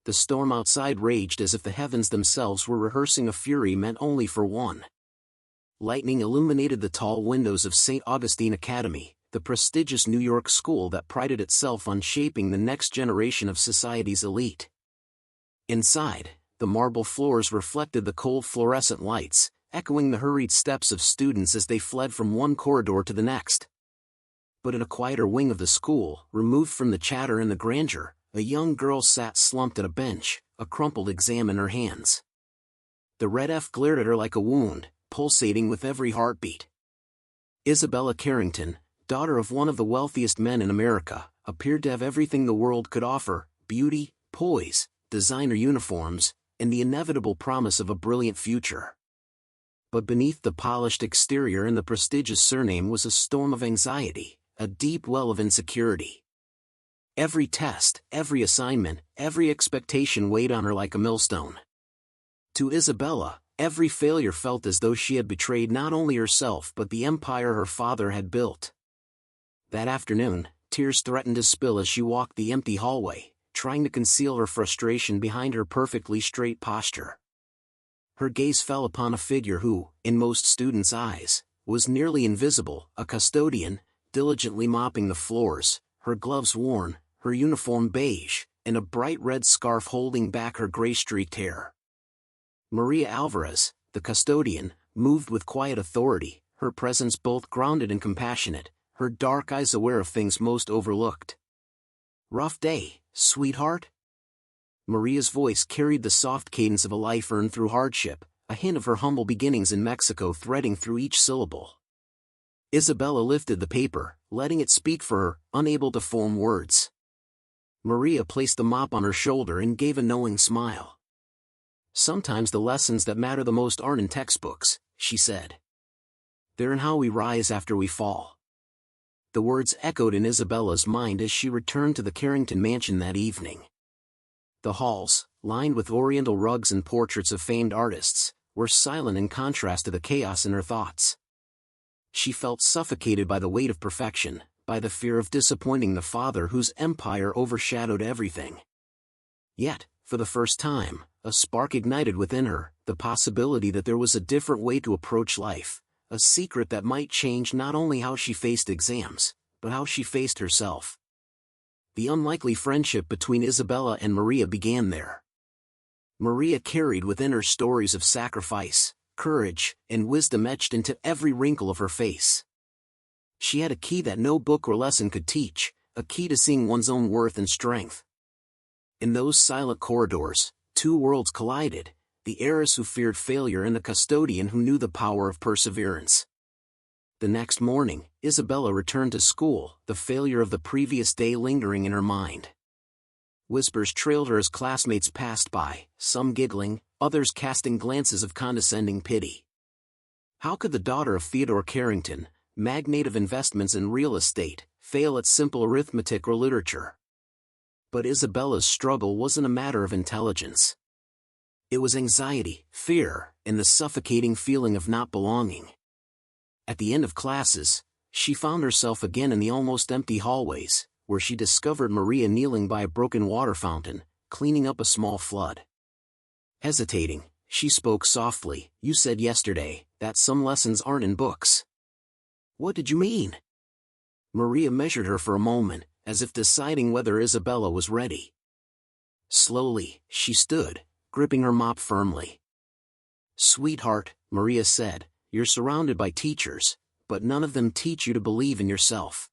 the storm outside raged as if the heavens themselves were rehearsing a fury meant only for one. Lightning illuminated the tall windows of St. Augustine Academy, the prestigious New York school that prided itself on shaping the next generation of society's elite. Inside, the marble floors reflected the cold fluorescent lights, echoing the hurried steps of students as they fled from one corridor to the next. But in a quieter wing of the school, removed from the chatter and the grandeur, a young girl sat slumped at a bench, a crumpled exam in her hands. The red F glared at her like a wound, pulsating with every heartbeat. Isabella Carrington, daughter of one of the wealthiest men in America, appeared to have everything the world could offer: beauty, poise, designer uniforms, and the inevitable promise of a brilliant future. But beneath the polished exterior and the prestigious surname was a storm of anxiety, a deep well of insecurity. Every test, every assignment, every expectation weighed on her like a millstone. To Isabella, every failure felt as though she had betrayed not only herself but the empire her father had built. That afternoon, tears threatened to spill as she walked the empty hallway, trying to conceal her frustration behind her perfectly straight posture. Her gaze fell upon a figure who, in most students' eyes, was nearly invisible, a custodian, diligently mopping the floors, her gloves worn, her uniform beige, and a bright red scarf holding back her gray-streaked hair. Maria Alvarez, the custodian, moved with quiet authority, her presence both grounded and compassionate, her dark eyes aware of things most overlooked. "Rough day, sweetheart?" Maria's voice carried the soft cadence of a life earned through hardship, a hint of her humble beginnings in Mexico threading through each syllable. Isabella lifted the paper, letting it speak for her, unable to form words. Maria placed the mop on her shoulder and gave a knowing smile. "Sometimes the lessons that matter the most aren't in textbooks," she said. "They're in how we rise after we fall." The words echoed in Isabella's mind as she returned to the Carrington mansion that evening. The halls, lined with oriental rugs and portraits of famed artists, were silent in contrast to the chaos in her thoughts. She felt suffocated by the weight of perfection, by the fear of disappointing the father whose empire overshadowed everything. Yet, for the first time, a spark ignited within her, the possibility that there was a different way to approach life, a secret that might change not only how she faced exams, but how she faced herself. The unlikely friendship between Isabella and Maria began there. Maria carried within her stories of sacrifice, courage, and wisdom etched into every wrinkle of her face. She had a key that no book or lesson could teach, a key to seeing one's own worth and strength. In those silent corridors, two worlds collided, the heiress who feared failure and the custodian who knew the power of perseverance. The next morning, Isabella returned to school, the failure of the previous day lingering in her mind. Whispers trailed her as classmates passed by, some giggling, others casting glances of condescending pity. How could the daughter of Theodore Carrington, magnate of investments in real estate, fail at simple arithmetic or literature? But Isabella's struggle wasn't a matter of intelligence. It was anxiety, fear, and the suffocating feeling of not belonging. At the end of classes, she found herself again in the almost empty hallways, where she discovered Maria kneeling by a broken water fountain, cleaning up a small flood. Hesitating, she spoke softly. "You said yesterday that some lessons aren't in books." "What did you mean?" Maria measured her for a moment, as if deciding whether Isabella was ready. Slowly, she stood, gripping her mop firmly. "Sweetheart," Maria said, "you're surrounded by teachers, but none of them teach you to believe in yourself.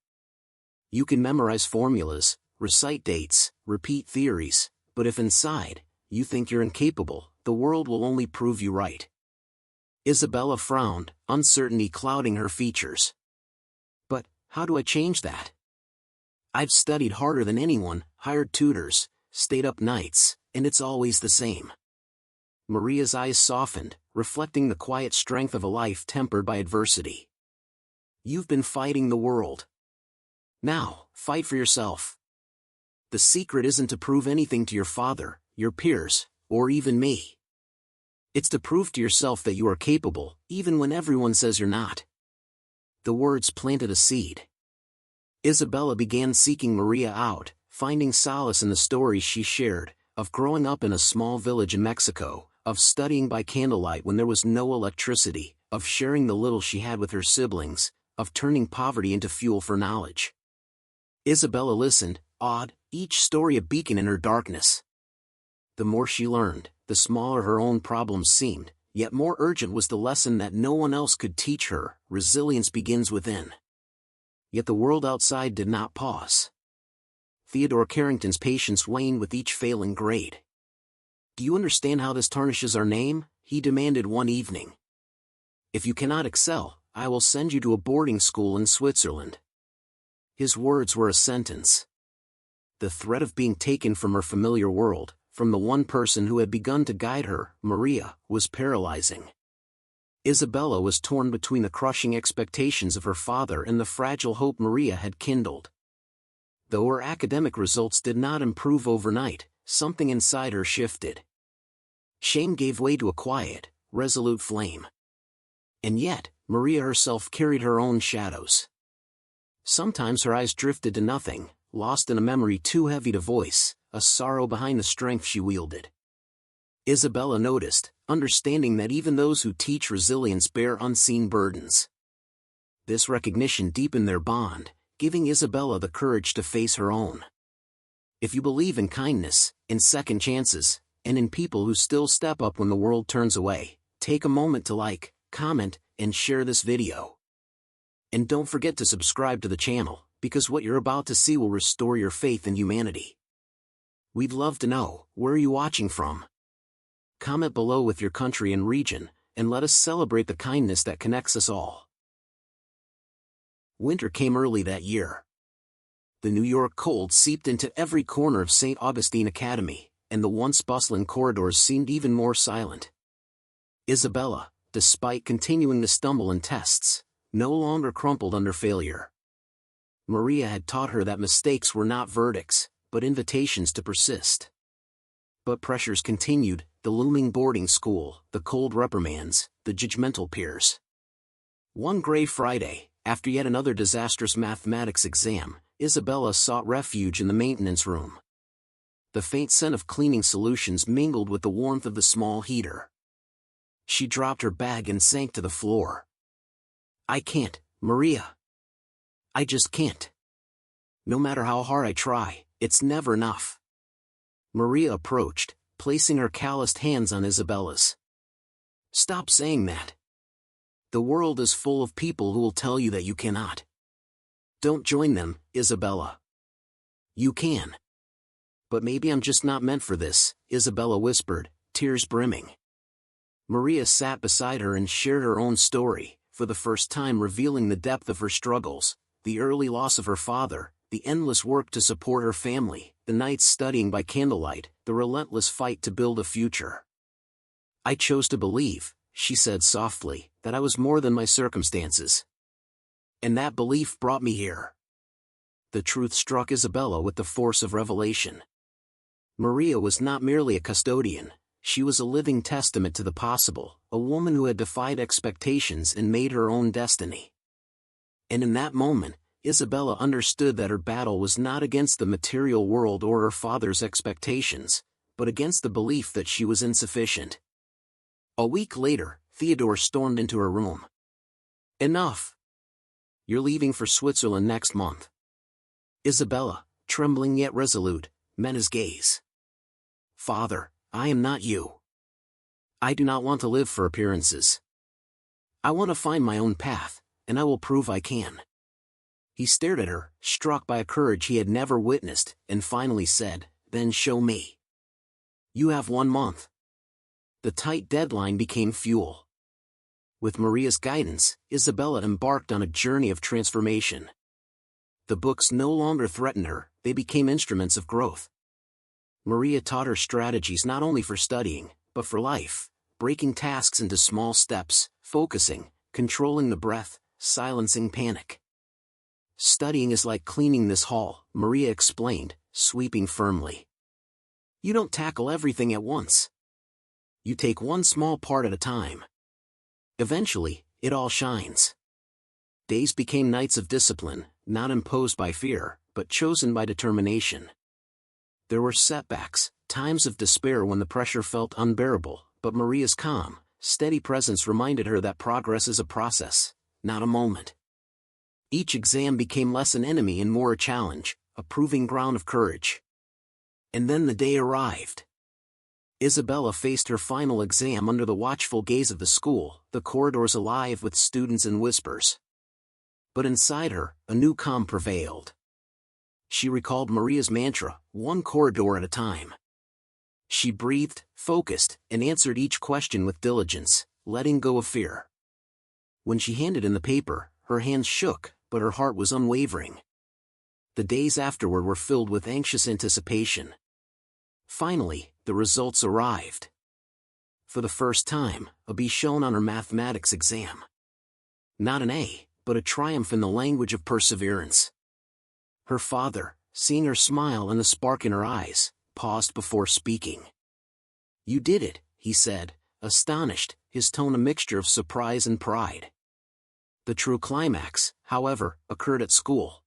You can memorize formulas, recite dates, repeat theories, but if inside, you think you're incapable, the world will only prove you right." Isabella frowned, uncertainty clouding her features. "But, how do I change that? I've studied harder than anyone, hired tutors, stayed up nights, and it's always the same." Maria's eyes softened, reflecting the quiet strength of a life tempered by adversity. "You've been fighting the world. Now, fight for yourself. The secret isn't to prove anything to your father, your peers, or even me. It's to prove to yourself that you are capable, even when everyone says you're not." The words planted a seed. Isabella began seeking Maria out, finding solace in the stories she shared, of growing up in a small village in Mexico, of studying by candlelight when there was no electricity, of sharing the little she had with her siblings, of turning poverty into fuel for knowledge. Isabella listened, awed, each story a beacon in her darkness. The more she learned, the smaller her own problems seemed, yet more urgent was the lesson that no one else could teach her: resilience begins within. Yet the world outside did not pause. Theodore Carrington's patience waned with each failing grade. "Do you understand how this tarnishes our name?" he demanded one evening. "If you cannot excel, I will send you to a boarding school in Switzerland." His words were a sentence. The threat of being taken from her familiar world, from the one person who had begun to guide her, Maria, was paralyzing. Isabella was torn between the crushing expectations of her father and the fragile hope Maria had kindled. Though her academic results did not improve overnight, something inside her shifted. Shame gave way to a quiet, resolute flame. And yet, Maria herself carried her own shadows. Sometimes her eyes drifted to nothing, lost in a memory too heavy to voice, a sorrow behind the strength she wielded. Isabella noticed, understanding that even those who teach resilience bear unseen burdens. This recognition deepened their bond, giving Isabella the courage to face her own. If you believe in kindness, in second chances, and in people who still step up when the world turns away, take a moment to like, comment, and share this video. And don't forget to subscribe to the channel, because what you're about to see will restore your faith in humanity. We'd love to know, where are you watching from? Comment below with your country and region, and let us celebrate the kindness that connects us all. Winter came early that year. The New York cold seeped into every corner of St. Augustine Academy, and the once bustling corridors seemed even more silent. Isabella, despite continuing to stumble in tests, no longer crumpled under failure. Maria had taught her that mistakes were not verdicts, but invitations to persist. But pressures continued: the looming boarding school, the cold reprimands, the judgmental peers. One gray Friday, after yet another disastrous mathematics exam, Isabella sought refuge in the maintenance room. The faint scent of cleaning solutions mingled with the warmth of the small heater. She dropped her bag and sank to the floor. "I can't, Maria. I just can't. No matter how hard I try, it's never enough." Maria approached, placing her calloused hands on Isabella's. "Stop saying that. The world is full of people who will tell you that you cannot. Don't join them, Isabella. You can." "But maybe I'm just not meant for this," Isabella whispered, tears brimming. Maria sat beside her and shared her own story, for the first time revealing the depth of her struggles: the early loss of her father, the endless work to support her family, the nights studying by candlelight, the relentless fight to build a future. "I chose to believe," she said softly, "that I was more than my circumstances. And that belief brought me here." The truth struck Isabella with the force of revelation. Maria was not merely a custodian, she was a living testament to the possible, a woman who had defied expectations and made her own destiny. And in that moment, Isabella understood that her battle was not against the material world or her father's expectations, but against the belief that she was insufficient. A week later, Theodore stormed into her room. "Enough! You're leaving for Switzerland next month." Isabella, trembling yet resolute, met his gaze. "Father, I am not you. I do not want to live for appearances. I want to find my own path, and I will prove I can." He stared at her, struck by a courage he had never witnessed, and finally said, "Then show me. You have 1 month." The tight deadline became fuel. With Maria's guidance, Isabella embarked on a journey of transformation. The books no longer threatened her, they became instruments of growth. Maria taught her strategies not only for studying, but for life, breaking tasks into small steps, focusing, controlling the breath, silencing panic. "Studying is like cleaning this hall," Maria explained, sweeping firmly. "You don't tackle everything at once. You take one small part at a time. Eventually, it all shines." Days became nights of discipline, not imposed by fear, but chosen by determination. There were setbacks, times of despair when the pressure felt unbearable, but Maria's calm, steady presence reminded her that progress is a process, not a moment. Each exam became less an enemy and more a challenge, a proving ground of courage. And then the day arrived. Isabella faced her final exam under the watchful gaze of the school, the corridors alive with students and whispers. But inside her, a new calm prevailed. She recalled Maria's mantra, one corridor at a time. She breathed, focused, and answered each question with diligence, letting go of fear. When she handed in the paper, her hands shook, but her heart was unwavering. The days afterward were filled with anxious anticipation. Finally, the results arrived. For the first time, a B shone on her mathematics exam. Not an A, but a triumph in the language of perseverance. Her father, seeing her smile and the spark in her eyes, paused before speaking. "You did it," he said, astonished, his tone a mixture of surprise and pride. The true climax, however, occurred at school.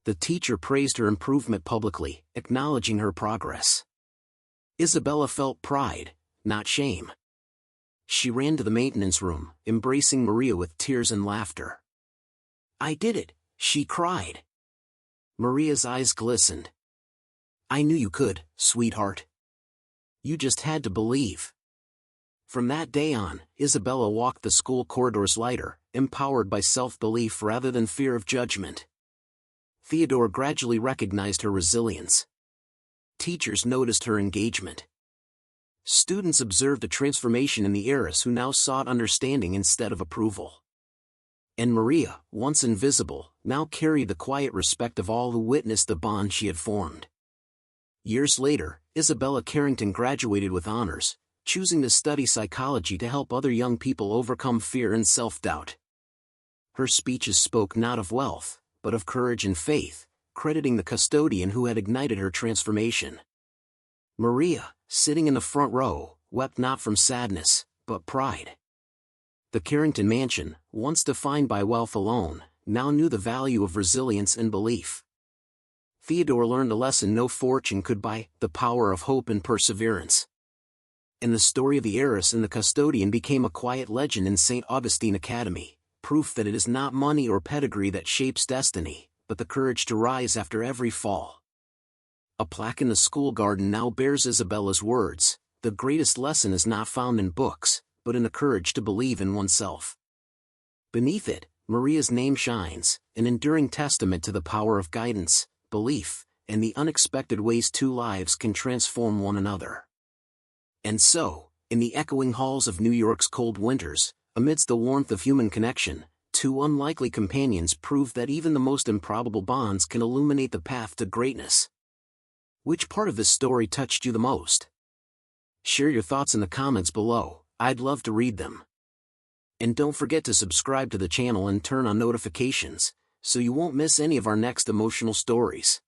The teacher praised her improvement publicly, acknowledging her progress. Isabella felt pride, not shame. She ran to the maintenance room, embracing Maria with tears and laughter. "I did it," she cried. Maria's eyes glistened. "I knew you could, sweetheart. You just had to believe." From that day on, Isabella walked the school corridors lighter, empowered by self-belief rather than fear of judgment. Theodore gradually recognized her resilience. Teachers noticed her engagement. Students observed a transformation in the heiress who now sought understanding instead of approval. And Maria, once invisible, now carried the quiet respect of all who witnessed the bond she had formed. Years later, Isabella Carrington graduated with honors, choosing to study psychology to help other young people overcome fear and self-doubt. Her speeches spoke not of wealth, but of courage and faith, crediting the custodian who had ignited her transformation. Maria, sitting in the front row, wept not from sadness, but pride. The Carrington mansion, once defined by wealth alone, now knew the value of resilience and belief. Theodore learned a lesson no fortune could buy, the power of hope and perseverance. And the story of the heiress and the custodian became a quiet legend in St. Augustine Academy, proof that it is not money or pedigree that shapes destiny, but the courage to rise after every fall. A plaque in the school garden now bears Isabella's words, "The greatest lesson is not found in books, but in the courage to believe in oneself." Beneath it, Maria's name shines, an enduring testament to the power of guidance, belief, and the unexpected ways two lives can transform one another. And so, in the echoing halls of New York's cold winters, amidst the warmth of human connection, two unlikely companions prove that even the most improbable bonds can illuminate the path to greatness. Which part of this story touched you the most? Share your thoughts in the comments below, I'd love to read them. And don't forget to subscribe to the channel and turn on notifications, so you won't miss any of our next emotional stories.